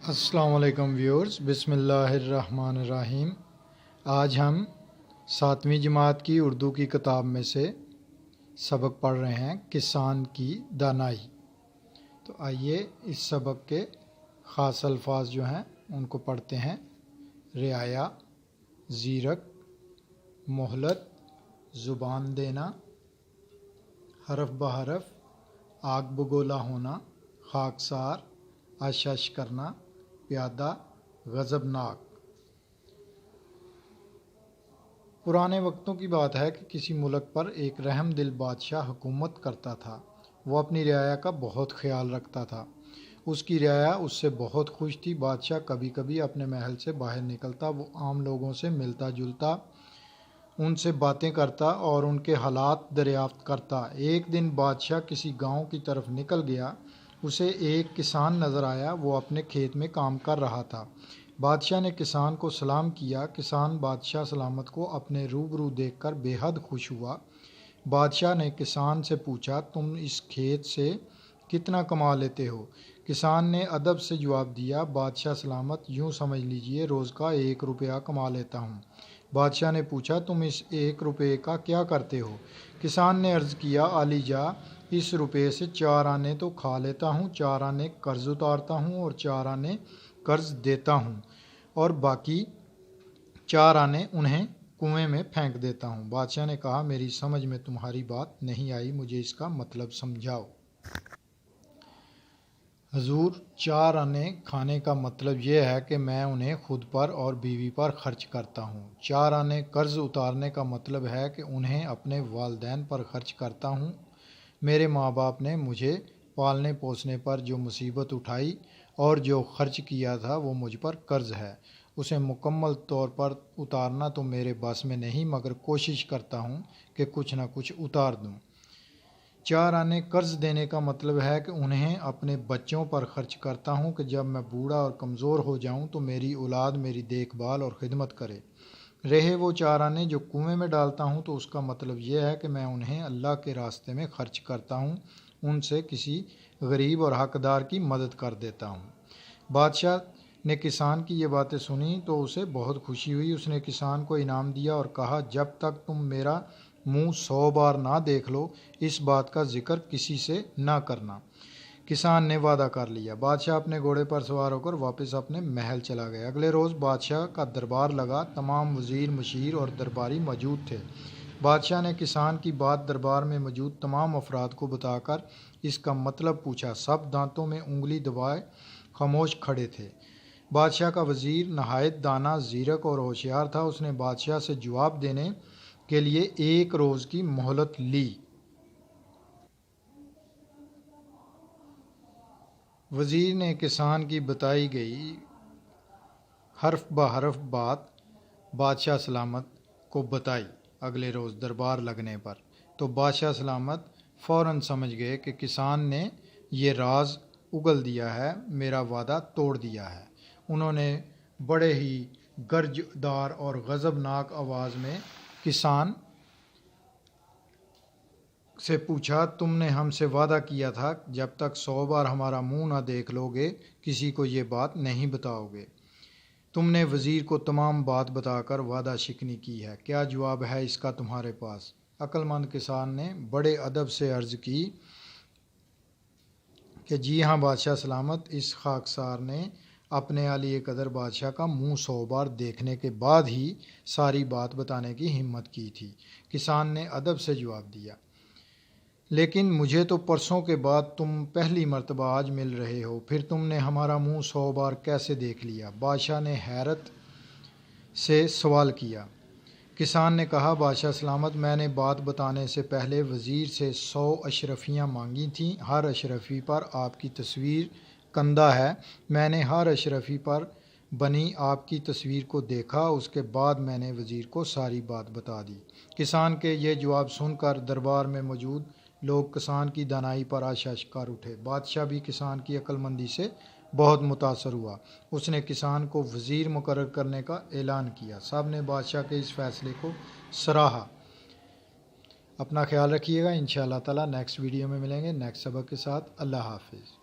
السلام علیکم ویورز، بسم اللہ الرحمن الرحیم۔ آج ہم 7ویں جماعت کی اردو کی کتاب میں سے سبق پڑھ رہے ہیں کسان کی دانائی۔ تو آئیے اس سبق کے خاص الفاظ جو ہیں ان کو پڑھتے ہیں۔ رعایا، زیرک، مہلت، زبان دینا، حرف بحرف، آگ بگولا ہونا، خاکسار، آشش کرنا، پیادہ، غضبناک۔ پرانے وقتوں کی بات ہے کہ کسی ملک پر ایک رحم دل بادشاہ حکومت کرتا تھا۔ وہ اپنی رعایا کا بہت خیال رکھتا تھا۔ اس کی رعایا اس سے بہت خوش تھی۔ بادشاہ کبھی کبھی اپنے محل سے باہر نکلتا، وہ عام لوگوں سے ملتا جلتا، ان سے باتیں کرتا اور ان کے حالات دریافت کرتا۔ ایک دن بادشاہ کسی گاؤں کی طرف نکل گیا۔ اسے ایک کسان نظر آیا، وہ اپنے کھیت میں کام کر رہا تھا۔ بادشاہ نے کسان کو سلام کیا۔ کسان بادشاہ سلامت کو اپنے روبرو دیکھ کر بے حد خوش ہوا۔ بادشاہ نے کسان سے پوچھا، تم اس کھیت سے کتنا کما لیتے ہو؟ کسان نے ادب سے جواب دیا، بادشاہ سلامت، یوں سمجھ لیجئے روز کا 1 روپیہ کما لیتا ہوں۔ بادشاہ نے پوچھا، تم اس 1 روپے کا کیا کرتے ہو؟ کسان نے عرض کیا، عالی جاں، اس روپے سے 4 آنے تو کھا لیتا ہوں، 4 آنے قرض اتارتا ہوں اور 4 آنے قرض دیتا ہوں، اور باقی 4 آنے انہیں کنویں میں پھینک دیتا ہوں۔ بادشاہ نے کہا، میری سمجھ میں تمہاری بات نہیں آئی، مجھے اس کا مطلب سمجھاؤ۔ حضور، 4 آنے کھانے کا مطلب یہ ہے کہ میں انہیں خود پر اور بیوی پر خرچ کرتا ہوں۔ 4 آنے قرض اتارنے کا مطلب ہے کہ انہیں اپنے والدین پر خرچ کرتا ہوں۔ میرے ماں باپ نے مجھے پالنے پوسنے پر جو مصیبت اٹھائی اور جو خرچ کیا تھا وہ مجھ پر قرض ہے۔ اسے مکمل طور پر اتارنا تو میرے بس میں نہیں، مگر کوشش کرتا ہوں کہ کچھ نہ کچھ اتار دوں۔ 4 آنے قرض دینے کا مطلب ہے کہ انہیں اپنے بچوں پر خرچ کرتا ہوں کہ جب میں بوڑھا اور کمزور ہو جاؤں تو میری اولاد میری دیکھ بھال اور خدمت کرے۔ رہے وہ 4 آنے جو کنویں میں ڈالتا ہوں تو اس کا مطلب یہ ہے کہ میں انہیں اللہ کے راستے میں خرچ کرتا ہوں، ان سے کسی غریب اور حقدار کی مدد کر دیتا ہوں۔ بادشاہ نے کسان کی یہ باتیں سنی تو اسے بہت خوشی ہوئی۔ اس نے کسان کو انعام دیا اور کہا، جب تک تم میرا منہ 100 بار نہ دیکھ لو اس بات کا ذکر کسی سے نہ کرنا۔ کسان نے وعدہ کر لیا۔ بادشاہ اپنے گھوڑے پر سوار ہو کر واپس اپنے محل چلا گیا۔ اگلے روز بادشاہ کا دربار لگا۔ تمام وزیر، مشیر اور درباری موجود تھے۔ بادشاہ نے کسان کی بات دربار میں موجود تمام افراد کو بتا کر اس کا مطلب پوچھا۔ سب دانتوں میں انگلی دبائے خاموش کھڑے تھے۔ بادشاہ کا وزیر نہایت دانا، زیرک اور ہوشیار تھا۔ اس نے بادشاہ سے جواب دینے کے لیے 1 روز کی مہلت لی۔ وزیر نے کسان کی بتائی گئی حرف بحرف بات بادشاہ سلامت کو بتائی۔ اگلے روز دربار لگنے پر تو بادشاہ سلامت فوراً سمجھ گئے کہ کسان نے یہ راز اگل دیا ہے، میرا وعدہ توڑ دیا ہے۔ انہوں نے بڑے ہی گرجدار اور غضبناک آواز میں کسان سے پوچھا، تم نے ہم سے وعدہ کیا تھا جب تک 100 بار ہمارا منہ نہ دیکھ لو گے کسی کو یہ بات نہیں بتاؤ گے۔ تم نے وزیر کو تمام بات بتا کر وعدہ شکنی کی ہے، کیا جواب ہے اس کا تمہارے پاس؟ عقل مند کسان نے بڑے ادب سے عرض کی کہ جی ہاں بادشاہ سلامت، اس خاکسار نے اپنے عالی قدر بادشاہ کا منہ 100 بار دیکھنے کے بعد ہی ساری بات بتانے کی ہمت کی تھی۔ کسان نے ادب سے جواب دیا، لیکن مجھے تو پرسوں کے بعد تم پہلی مرتبہ آج مل رہے ہو، پھر تم نے ہمارا منہ 100 بار کیسے دیکھ لیا؟ بادشاہ نے حیرت سے سوال کیا۔ کسان نے کہا، بادشاہ سلامت، میں نے بات بتانے سے پہلے وزیر سے 100 اشرفیاں مانگی تھیں، ہر اشرفی پر آپ کی تصویر کندہ ہے۔ میں نے ہر اشرفی پر بنی آپ کی تصویر کو دیکھا، اس کے بعد میں نے وزیر کو ساری بات بتا دی۔ کسان کے یہ جواب سن کر دربار میں موجود لوگ کسان کی دانائی پر آشش کر اٹھے۔ بادشاہ بھی کسان کی عقل مندی سے بہت متاثر ہوا۔ اس نے کسان کو وزیر مقرر کرنے کا اعلان کیا۔ سب نے بادشاہ کے اس فیصلے کو سراہا۔ اپنا خیال رکھیے گا، انشاءاللہ تعالی نیکسٹ ویڈیو میں ملیں گے نیکسٹ سبق کے ساتھ۔ اللہ حافظ۔